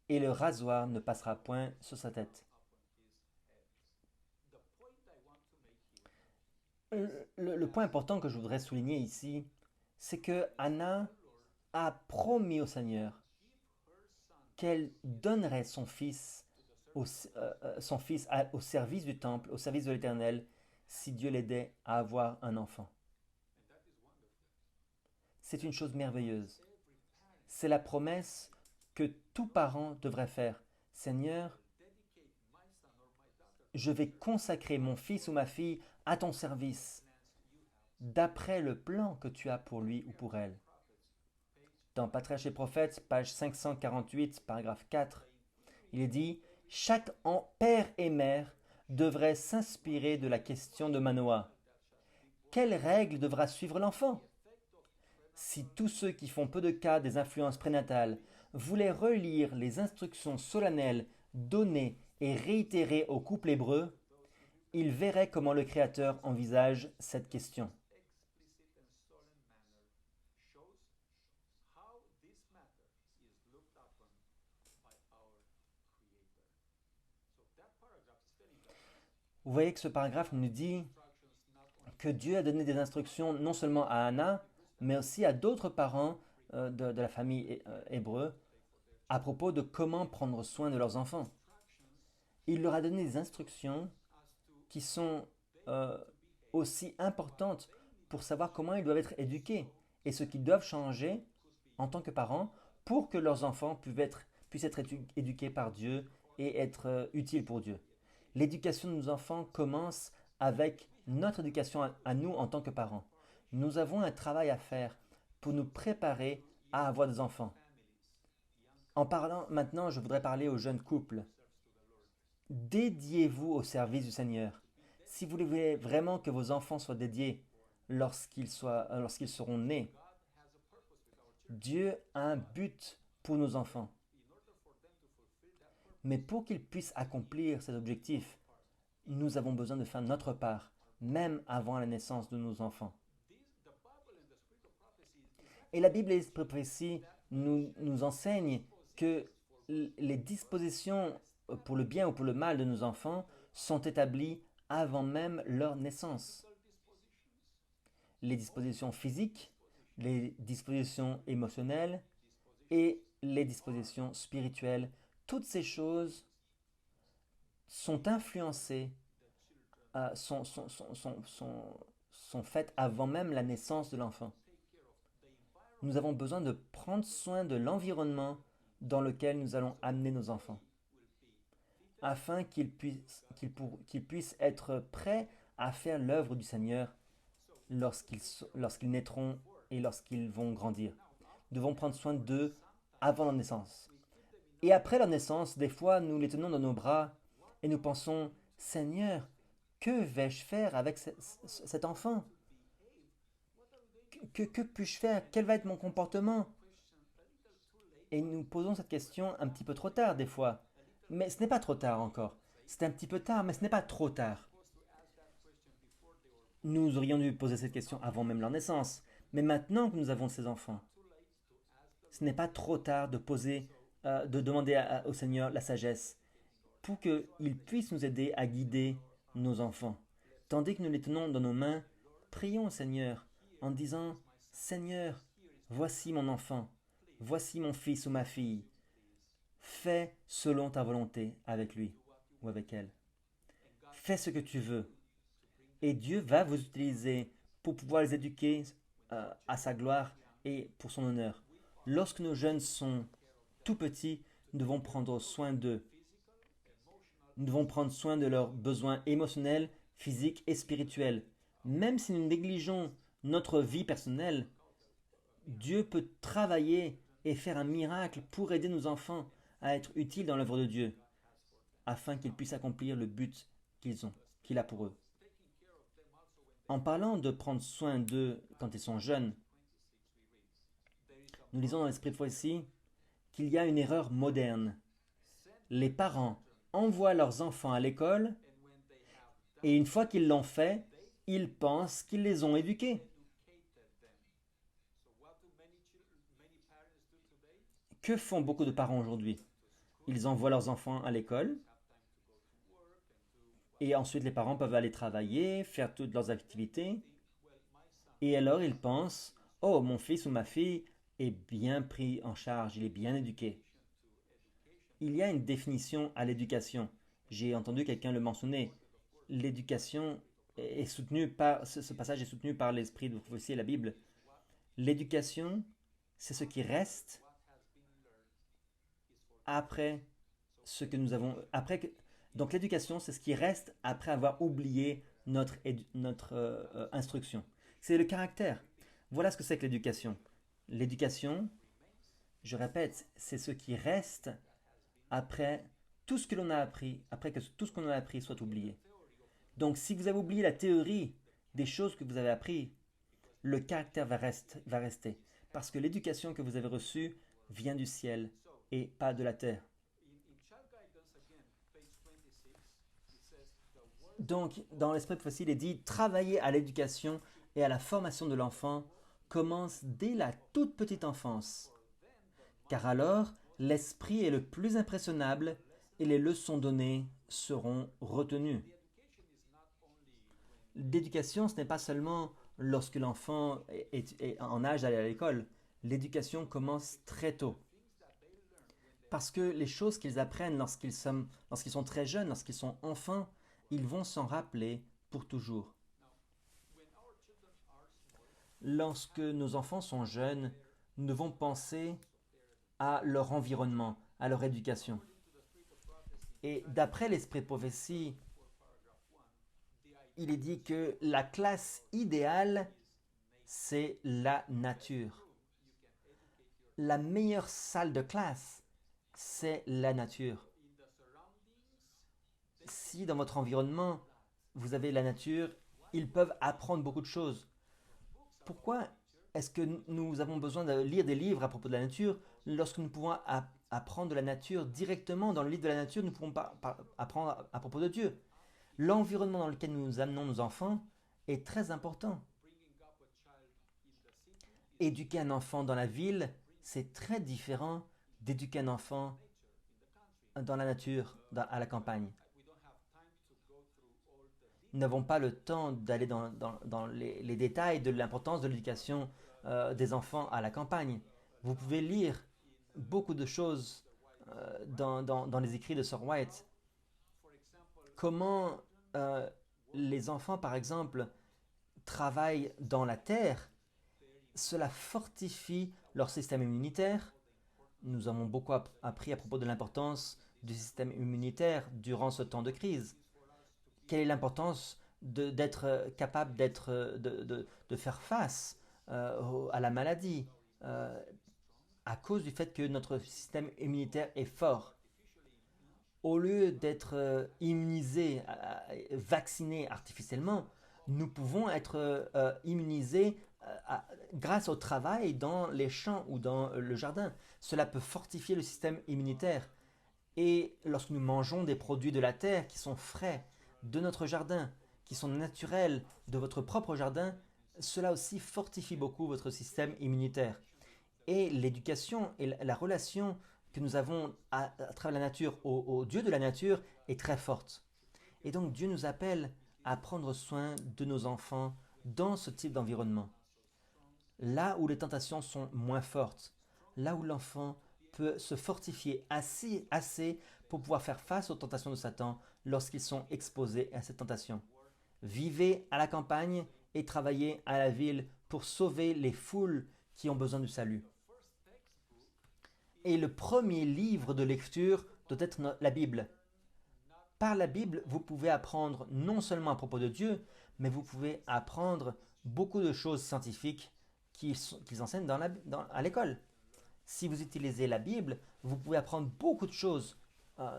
et le rasoir ne passera point sur sa tête. » Le point important que je voudrais souligner ici, c'est que Anna a promis au Seigneur qu'elle donnerait son fils au service du temple, au service de l'Éternel, si Dieu l'aidait à avoir un enfant. C'est une chose merveilleuse. C'est la promesse que tout parent devrait faire. Seigneur, je vais consacrer mon fils ou ma fille à ton service, d'après le plan que tu as pour lui ou pour elle. Dans Patriarches et Prophètes, page 548, paragraphe 4, il est dit: chaque père et mère devrait s'inspirer de la question de Manoah. Quelle règle devra suivre l'enfant? Si tous ceux qui font peu de cas des influences prénatales voulaient relire les instructions solennelles données et réitérées au couple hébreu, ils verraient comment le Créateur envisage cette question. Vous voyez que ce paragraphe nous dit que Dieu a donné des instructions non seulement à Anna, mais aussi à d'autres parents de la famille hébreu à propos de comment prendre soin de leurs enfants. Il leur a donné des instructions qui sont euh, aussi importantes pour savoir comment ils doivent être éduqués et ce qu'ils doivent changer en tant que parents pour que leurs enfants puissent être éduqués par Dieu et être utiles pour Dieu. L'éducation de nos enfants commence avec notre éducation à nous en tant que parents. Nous avons un travail à faire pour nous préparer à avoir des enfants. En parlant maintenant, je voudrais parler aux jeunes couples. Dédiez-vous au service du Seigneur. Si vous voulez vraiment que vos enfants soient dédiés lorsqu'ils seront nés, Dieu a un but pour nos enfants. Mais pour qu'ils puissent accomplir cet objectif, nous avons besoin de faire notre part, même avant la naissance de nos enfants. Et la Bible et l'Esprit prophétie nous enseignent que les dispositions pour le bien ou pour le mal de nos enfants sont établies avant même leur naissance. Les dispositions physiques, les dispositions émotionnelles et les dispositions spirituelles, toutes ces choses sont influencées, sont faites avant même la naissance de l'enfant. Nous avons besoin de prendre soin de l'environnement dans lequel nous allons amener nos enfants, afin qu'ils puissent être prêts à faire l'œuvre du Seigneur lorsqu'ils naîtront et lorsqu'ils vont grandir. Nous devons prendre soin d'eux avant leur naissance. Et après leur naissance, des fois, nous les tenons dans nos bras et nous pensons: Seigneur, que vais-je faire avec cet enfant? Que puis-je faire? Quel va être mon comportement? Et nous posons cette question un petit peu trop tard des fois. Mais ce n'est pas trop tard encore. C'est un petit peu tard, mais ce n'est pas trop tard. Nous aurions dû poser cette question avant même leur naissance. Mais maintenant que nous avons ces enfants, ce n'est pas trop tard de demander au Seigneur la sagesse pour qu'il puisse nous aider à guider nos enfants. Tandis que nous les tenons dans nos mains, prions au Seigneur en disant: Seigneur, voici mon enfant, voici mon fils ou ma fille. Fais selon ta volonté avec lui ou avec elle. Fais ce que tu veux. Et Dieu va vous utiliser pour pouvoir les éduquer à sa gloire et pour son honneur. Lorsque nos jeunes sont tout petits, nous devons prendre soin d'eux. Nous devons prendre soin de leurs besoins émotionnels, physiques et spirituels. Même si nous négligeons notre vie personnelle, Dieu peut travailler et faire un miracle pour aider nos enfants à être utiles dans l'œuvre de Dieu, afin qu'ils puissent accomplir le but qu'il a pour eux. En parlant de prendre soin d'eux quand ils sont jeunes, nous lisons dans l'Esprit de prophétie qu'il y a une erreur moderne. Les parents envoient leurs enfants à l'école et une fois qu'ils l'ont fait, ils pensent qu'ils les ont éduqués. Que font beaucoup de parents aujourd'hui? Ils envoient leurs enfants à l'école Et ensuite, les parents peuvent aller travailler, faire toutes leurs activités. Et alors, ils pensent, oh, mon fils ou ma fille est bien pris en charge, il est bien éduqué. Il y a une définition à l'éducation. J'ai entendu quelqu'un le mentionner. L'éducation est soutenue par, ce passage est soutenu par l'esprit de prophétie et la Bible. L'éducation, c'est ce qui reste après ce que nous avons, donc l'éducation, c'est ce qui reste après avoir oublié notre instruction. C'est le caractère. Voilà ce que c'est que l'éducation. L'éducation, je répète, c'est ce qui reste après tout ce que l'on a appris, après que tout ce qu'on a appris soit oublié. Donc si vous avez oublié la théorie des choses que vous avez appris, le caractère va rester. Parce que l'éducation que vous avez reçue vient du ciel et pas de la terre. Donc, dans l'esprit de prophétie, il est dit travailler à l'éducation et à la formation de l'enfant commence dès la toute petite enfance. Car alors, l'esprit est le plus impressionnable et les leçons données seront retenues. L'éducation, ce n'est pas seulement lorsque l'enfant est en âge d'aller à l'école. L'éducation commence très tôt. Parce que les choses qu'ils apprennent lorsqu'ils sont très jeunes, lorsqu'ils sont enfants, ils vont s'en rappeler pour toujours. Lorsque nos enfants sont jeunes, nous devons penser à leur environnement, à leur éducation. Et d'après l'esprit de prophétie, il est dit que la classe idéale, c'est la nature. La meilleure salle de classe, c'est la nature. Si dans votre environnement, vous avez la nature, ils peuvent apprendre beaucoup de choses. Pourquoi est-ce que nous avons besoin de lire des livres à propos de la nature lorsque nous pouvons apprendre de la nature directement dans le livre de la nature, nous ne pouvons pas apprendre à propos de Dieu. L'environnement dans lequel nous amenons nos enfants est très important. Éduquer un enfant dans la ville, c'est très différent d'éduquer un enfant dans la nature, à la campagne. Nous n'avons pas le temps d'aller dans les détails de l'importance de l'éducation des enfants à la campagne. Vous pouvez lire beaucoup de choses dans les écrits de Sir White. Comment les enfants, par exemple, travaillent dans la terre, cela fortifie leur système immunitaire. Nous avons beaucoup appris à propos de l'importance du système immunitaire durant ce temps de crise. Quelle est l'importance d'être capable de faire face à la maladie à cause du fait que notre système immunitaire est fort. Au lieu d'être immunisé, vacciné artificiellement, nous pouvons être immunisés grâce au travail dans les champs ou dans le jardin. Cela peut fortifier le système immunitaire. Et lorsque nous mangeons des produits de la terre qui sont frais, de notre jardin, qui sont naturels, de votre propre jardin, cela aussi fortifie beaucoup votre système immunitaire. Et l'éducation et la relation que nous avons à travers la nature au Dieu de la nature est très forte. Et donc Dieu nous appelle à prendre soin de nos enfants dans ce type d'environnement. Là où les tentations sont moins fortes, là où l'enfant peut se fortifier assez pour pouvoir faire face aux tentations de Satan lorsqu'ils sont exposés à cette tentation. Vivez à la campagne et travaillez à la ville pour sauver les foules qui ont besoin du salut. Et le premier livre de lecture doit être la Bible. Par la Bible, vous pouvez apprendre non seulement à propos de Dieu, mais vous pouvez apprendre beaucoup de choses scientifiques qu'ils enseignent à l'école. Si vous utilisez la Bible, vous pouvez apprendre beaucoup de choses.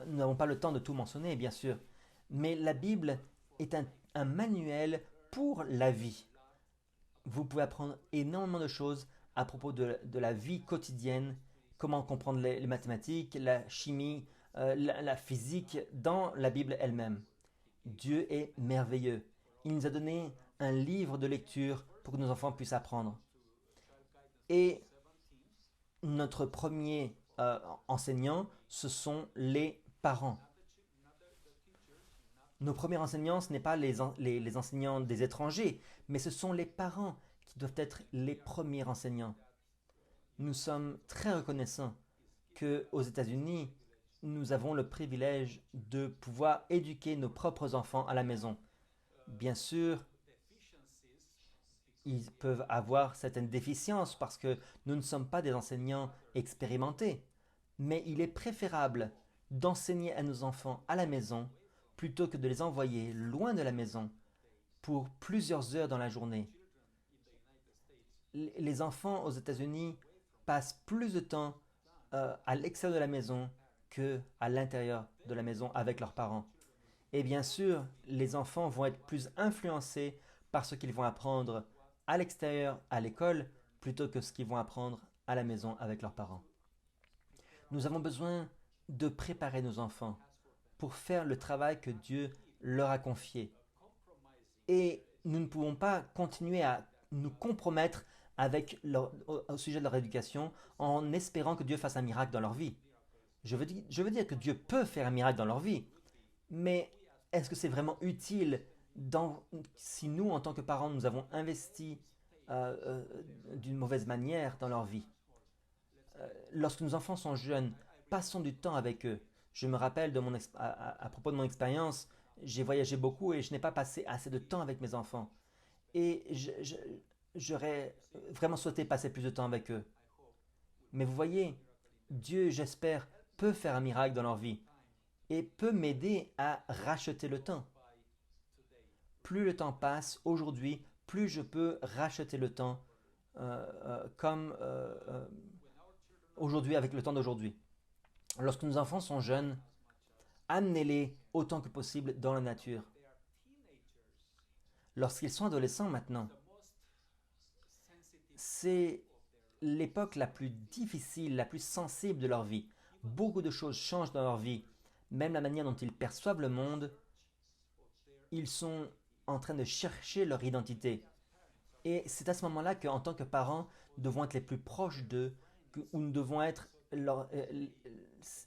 Nous n'avons pas le temps de tout mentionner, bien sûr. Mais la Bible est un manuel pour la vie. Vous pouvez apprendre énormément de choses à propos de la vie quotidienne, comment comprendre les mathématiques, la chimie, la physique dans la Bible elle-même. Dieu est merveilleux. Il nous a donné un livre de lecture pour que nos enfants puissent apprendre. Et notre premier enseignant, ce sont les parents. Nos premiers enseignants, ce n'est pas les enseignants des étrangers, mais ce sont les parents qui doivent être les premiers enseignants. Nous sommes très reconnaissants qu'aux États-Unis, nous avons le privilège de pouvoir éduquer nos propres enfants à la maison. Bien sûr, ils peuvent avoir certaines déficiences parce que nous ne sommes pas des enseignants expérimentés. Mais il est préférable d'enseigner à nos enfants à la maison plutôt que de les envoyer loin de la maison pour plusieurs heures dans la journée. Les enfants aux États-Unis passent plus de temps à l'extérieur de la maison que à l'intérieur de la maison avec leurs parents. Et bien sûr, les enfants vont être plus influencés par ce qu'ils vont apprendre à l'extérieur, à l'école, plutôt que ce qu'ils vont apprendre à la maison avec leurs parents. Nous avons besoin de préparer nos enfants pour faire le travail que Dieu leur a confié. Et nous ne pouvons pas continuer à nous compromettre au sujet de leur éducation en espérant que Dieu fasse un miracle dans leur vie. Je veux dire que Dieu peut faire un miracle dans leur vie, mais est-ce que c'est vraiment utile si nous, en tant que parents, nous avons investi d'une mauvaise manière dans leur vie? Lorsque nos enfants sont jeunes, passons du temps avec eux. Je me rappelle à propos de mon expérience, j'ai voyagé beaucoup et je n'ai pas passé assez de temps avec mes enfants. Et j'aurais vraiment souhaité passer plus de temps avec eux. Mais vous voyez, Dieu, j'espère, peut faire un miracle dans leur vie et peut m'aider à racheter le temps. Plus le temps passe aujourd'hui, plus je peux racheter le temps comme aujourd'hui avec le temps d'aujourd'hui. Lorsque nos enfants sont jeunes, amenez-les autant que possible dans la nature. Lorsqu'ils sont adolescents maintenant, c'est l'époque la plus difficile, la plus sensible de leur vie. Beaucoup de choses changent dans leur vie. Même la manière dont ils perçoivent le monde, ils sont en train de chercher leur identité. Et c'est à ce moment-là qu'en tant que parents, nous devons être les plus proches d'eux, ou nous devons être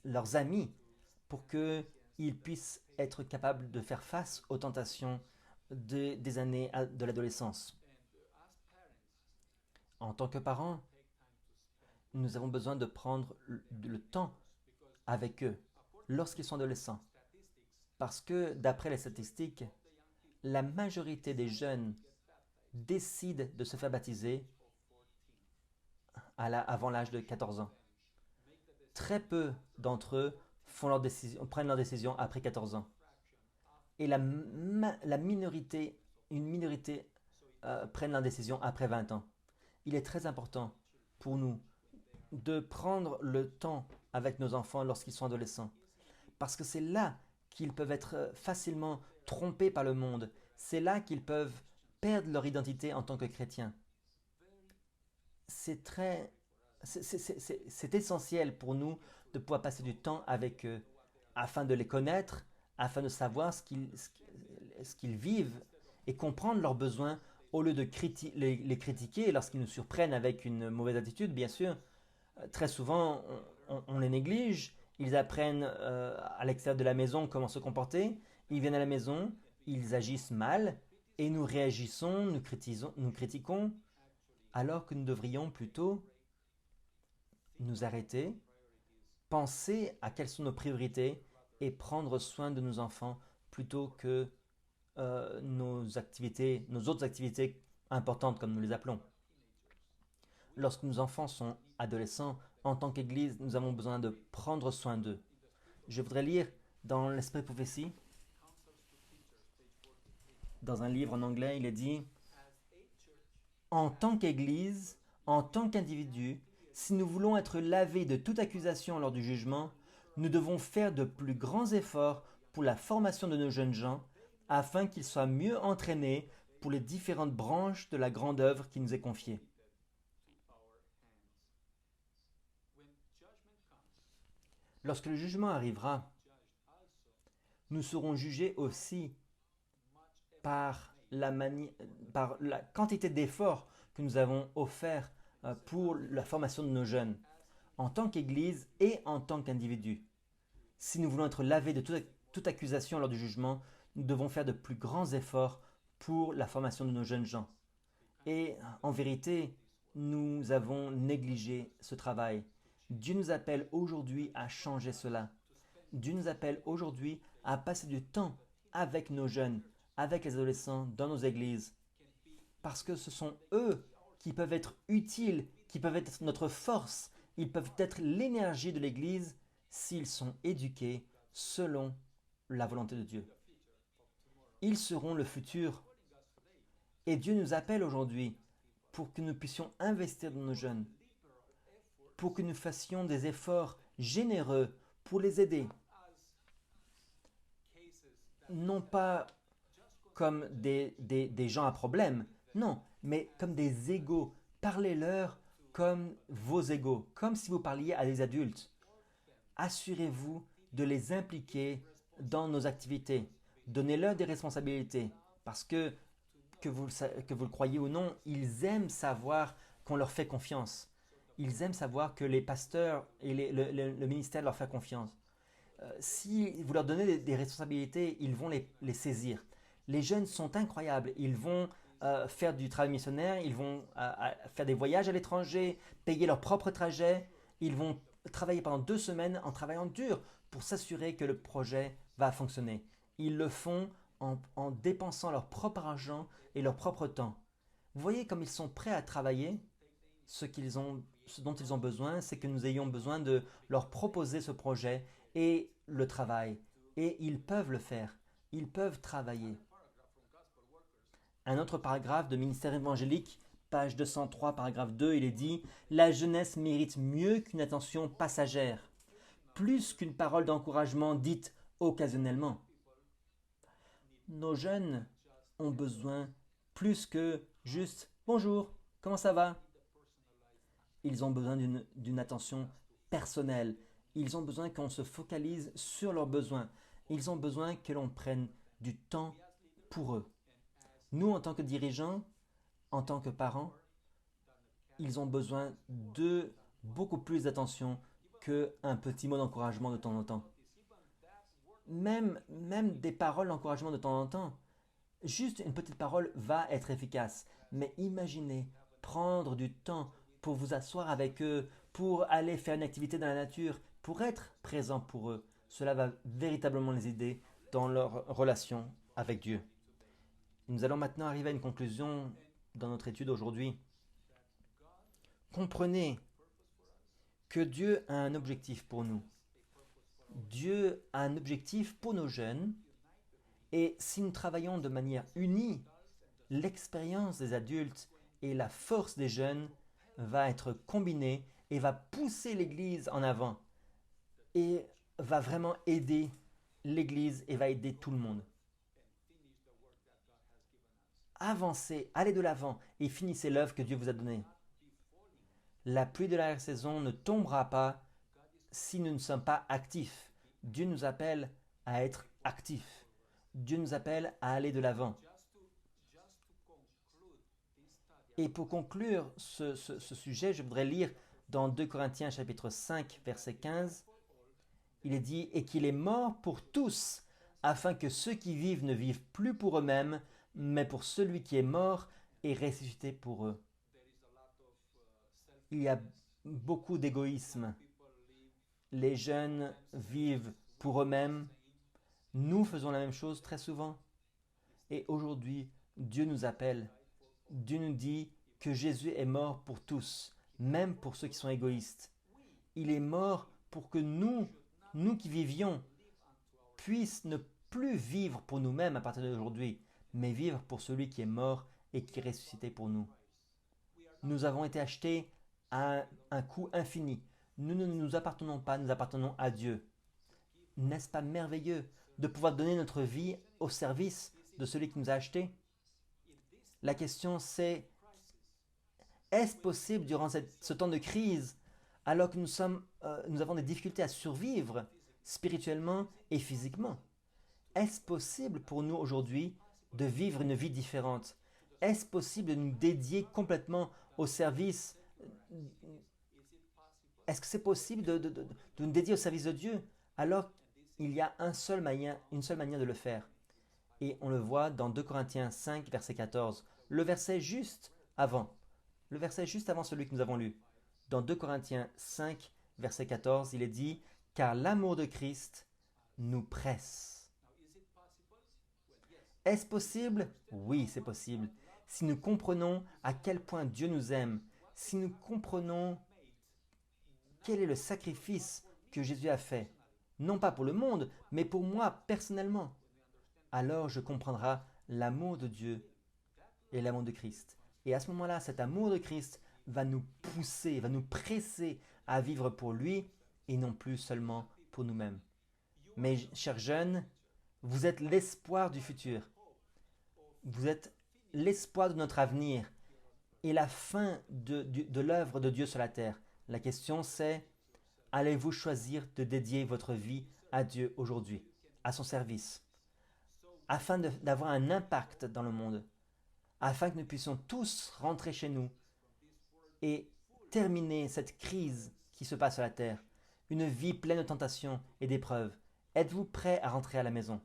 leurs amis, pour qu'ils puissent être capables de faire face aux tentations des années de l'adolescence. En tant que parents, nous avons besoin de prendre le temps avec eux lorsqu'ils sont adolescents. Parce que, d'après les statistiques, la majorité des jeunes décident de se faire baptiser avant l'âge de 14 ans. Très peu d'entre eux prennent leur décision après 14 ans. Et la minorité, une minorité, prennent leur décision après 20 ans. Il est très important pour nous de prendre le temps avec nos enfants lorsqu'ils sont adolescents. Parce que c'est là qu'ils peuvent être facilement trompés par le monde. C'est là qu'ils peuvent perdre leur identité en tant que chrétiens. C'est très, c'est essentiel pour nous de pouvoir passer du temps avec eux afin de les connaître, afin de savoir ce qu'ils vivent et comprendre leurs besoins au lieu de les critiquer lorsqu'ils nous surprennent avec une mauvaise attitude, bien sûr. Très souvent, on les néglige. Ils apprennent à l'extérieur de la maison comment se comporter. Ils viennent à la maison, ils agissent mal et nous réagissons, nous critiquons, alors que nous devrions plutôt nous arrêter, penser à quelles sont nos priorités et prendre soin de nos enfants plutôt que nos autres activités importantes comme nous les appelons. Lorsque nos enfants sont adolescents, en tant qu'Église, nous avons besoin de prendre soin d'eux. Je voudrais lire dans l'Esprit de prophétie, dans un livre en anglais, il est dit en tant qu'Église, en tant qu'individu, si nous voulons être lavés de toute accusation lors du jugement, nous devons faire de plus grands efforts pour la formation de nos jeunes gens, afin qu'ils soient mieux entraînés pour les différentes branches de la grande œuvre qui nous est confiée. Lorsque le jugement arrivera, nous serons jugés aussi par par la quantité d'efforts que nous avons offerts pour la formation de nos jeunes, en tant qu'Église et en tant qu'individu. Si nous voulons être lavés de toute accusation lors du jugement, nous devons faire de plus grands efforts pour la formation de nos jeunes gens. Et en vérité, nous avons négligé ce travail. Dieu nous appelle aujourd'hui à changer cela. Dieu nous appelle aujourd'hui à passer du temps avec nos jeunes, avec les adolescents, dans nos églises. Parce que ce sont eux qui peuvent être utiles, qui peuvent être notre force, ils peuvent être l'énergie de l'Église s'ils sont éduqués selon la volonté de Dieu. Ils seront le futur. Et Dieu nous appelle aujourd'hui pour que nous puissions investir dans nos jeunes, pour que nous fassions des efforts généreux pour les aider. Non pas comme des gens à problème, non, mais comme des égaux. Parlez-leur comme vos égaux, comme si vous parliez à des adultes. Assurez-vous de les impliquer dans nos activités. Donnez-leur des responsabilités, parce que vous le croyez ou non, ils aiment savoir qu'on leur fait confiance. Ils aiment savoir que les pasteurs et le ministère leur fait confiance. Si vous leur donnez des responsabilités, ils vont les saisir. Les jeunes sont incroyables. Ils vont faire du travail missionnaire, ils vont faire des voyages à l'étranger, payer leur propre trajet. Ils vont travailler pendant 2 semaines en travaillant dur pour s'assurer que le projet va fonctionner. Ils le font en dépensant leur propre argent et leur propre temps. Vous voyez comme ils sont prêts à travailler. Ce dont ils ont besoin, c'est que nous ayons besoin de leur proposer ce projet et le travail. Et ils peuvent le faire. Ils peuvent travailler. Un autre paragraphe de Ministère évangélique, page 203, paragraphe 2, il est dit « La jeunesse mérite mieux qu'une attention passagère, plus qu'une parole d'encouragement dite occasionnellement. » Nos jeunes ont besoin plus que juste « Bonjour, comment ça va ?» Ils ont besoin d'une attention personnelle. Ils ont besoin qu'on se focalise sur leurs besoins. Ils ont besoin que l'on prenne du temps pour eux. Nous, en tant que dirigeants, en tant que parents, ils ont besoin de beaucoup plus d'attention qu'un petit mot d'encouragement de temps en temps. Même des paroles d'encouragement de temps en temps. Juste une petite parole va être efficace. Mais imaginez prendre du temps pour vous asseoir avec eux, pour aller faire une activité dans la nature, pour être présent pour eux. Cela va véritablement les aider dans leur relation avec Dieu. Nous allons maintenant arriver à une conclusion dans notre étude aujourd'hui. Comprenez que Dieu a un objectif pour nous. Dieu a un objectif pour nos jeunes et si nous travaillons de manière unie, l'expérience des adultes et la force des jeunes va être combinée et va pousser l'Église en avant et va vraiment aider l'Église et va aider tout le monde. Avancez, allez de l'avant et finissez l'œuvre que Dieu vous a donnée. La pluie de la saison ne tombera pas si nous ne sommes pas actifs. Dieu nous appelle à être actifs. Dieu nous appelle à aller de l'avant. Et pour conclure ce sujet, je voudrais lire dans 2 Corinthiens chapitre 5, verset 15. Il est dit « Et qu'il est mort pour tous, afin que ceux qui vivent ne vivent plus pour eux-mêmes, mais pour celui qui est mort et ressuscité pour eux. » Il y a beaucoup d'égoïsme. Les jeunes vivent pour eux-mêmes. Nous faisons la même chose très souvent. Et aujourd'hui, Dieu nous appelle. Dieu nous dit que Jésus est mort pour tous, même pour ceux qui sont égoïstes. Il est mort pour que nous qui vivions, puissions ne plus vivre pour nous-mêmes à partir d'aujourd'hui, mais vivre pour celui qui est mort et qui est ressuscité pour nous. Nous avons été achetés à un coût infini. Nous ne nous appartenons pas, nous appartenons à Dieu. N'est-ce pas merveilleux de pouvoir donner notre vie au service de celui qui nous a achetés? La question c'est, est-ce possible durant ce temps de crise, alors que nous avons des difficultés à survivre spirituellement et physiquement? Est-ce possible pour nous aujourd'hui de vivre une vie différente? Est-ce possible de nous dédier complètement au service? Est-ce que c'est possible de nous dédier au service de Dieu alors qu'il y a une seule manière de le faire? Et on le voit dans 2 Corinthiens 5, verset 14, le verset juste avant. Le verset juste avant celui que nous avons lu. Dans 2 Corinthiens 5, verset 14, il est dit « Car l'amour de Christ nous presse. » Est-ce possible? Oui, c'est possible. Si nous comprenons à quel point Dieu nous aime, si nous comprenons quel est le sacrifice que Jésus a fait, non pas pour le monde, mais pour moi personnellement, alors je comprendrai l'amour de Dieu et l'amour de Christ. Et à ce moment-là, cet amour de Christ va nous pousser, va nous presser à vivre pour lui et non plus seulement pour nous-mêmes. Mais chers jeunes, vous êtes l'espoir du futur. Vous êtes l'espoir de notre avenir et la fin de l'œuvre de Dieu sur la terre. La question c'est, allez-vous choisir de dédier votre vie à Dieu aujourd'hui, à son service, afin d'avoir un impact dans le monde, afin que nous puissions tous rentrer chez nous et terminer cette crise qui se passe sur la terre, une vie pleine de tentations et d'épreuves. Êtes-vous prêt à rentrer à la maison?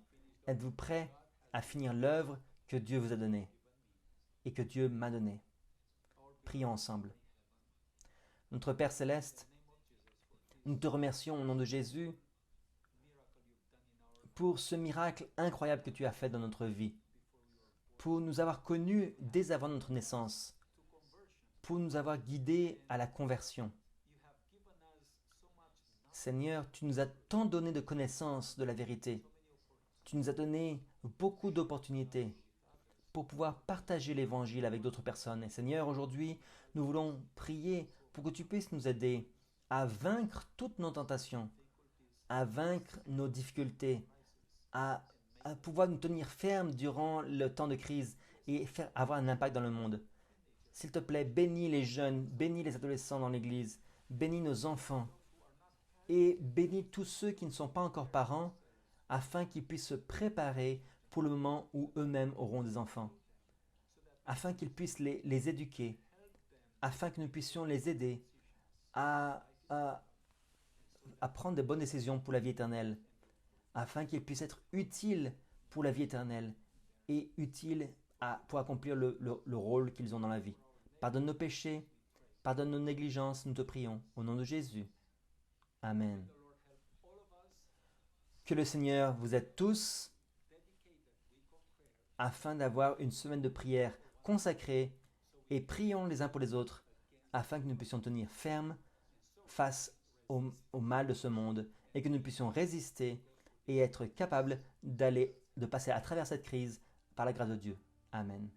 Êtes-vous prêt à finir l'œuvre que Dieu vous a donnée et que Dieu m'a donnée? Prions ensemble. Notre Père Céleste, nous te remercions au nom de Jésus pour ce miracle incroyable que tu as fait dans notre vie, pour nous avoir connus dès avant notre naissance, pour nous avoir guidés à la conversion. Seigneur, tu nous as tant donné de connaissances de la vérité. Tu nous as donné beaucoup d'opportunités pour pouvoir partager l'évangile avec d'autres personnes. Et Seigneur, aujourd'hui, nous voulons prier pour que tu puisses nous aider à vaincre toutes nos tentations, à vaincre nos difficultés, à pouvoir nous tenir fermes durant le temps de crise et avoir un impact dans le monde. S'il te plaît, bénis les jeunes, bénis les adolescents dans l'Église, bénis nos enfants et bénis tous ceux qui ne sont pas encore parents afin qu'ils puissent se préparer pour le moment où eux-mêmes auront des enfants, afin qu'ils puissent les éduquer, afin que nous puissions les aider à prendre de bonnes décisions pour la vie éternelle, afin qu'ils puissent être utiles pour la vie éternelle et utiles pour accomplir le rôle qu'ils ont dans la vie. Pardonne nos péchés, pardonne nos négligences, nous te prions, au nom de Jésus. Amen. Que le Seigneur vous aide tous afin d'avoir une semaine de prière consacrée et prions les uns pour les autres afin que nous puissions tenir ferme face au mal de ce monde et que nous puissions résister et être capables de passer à travers cette crise par la grâce de Dieu. Amen.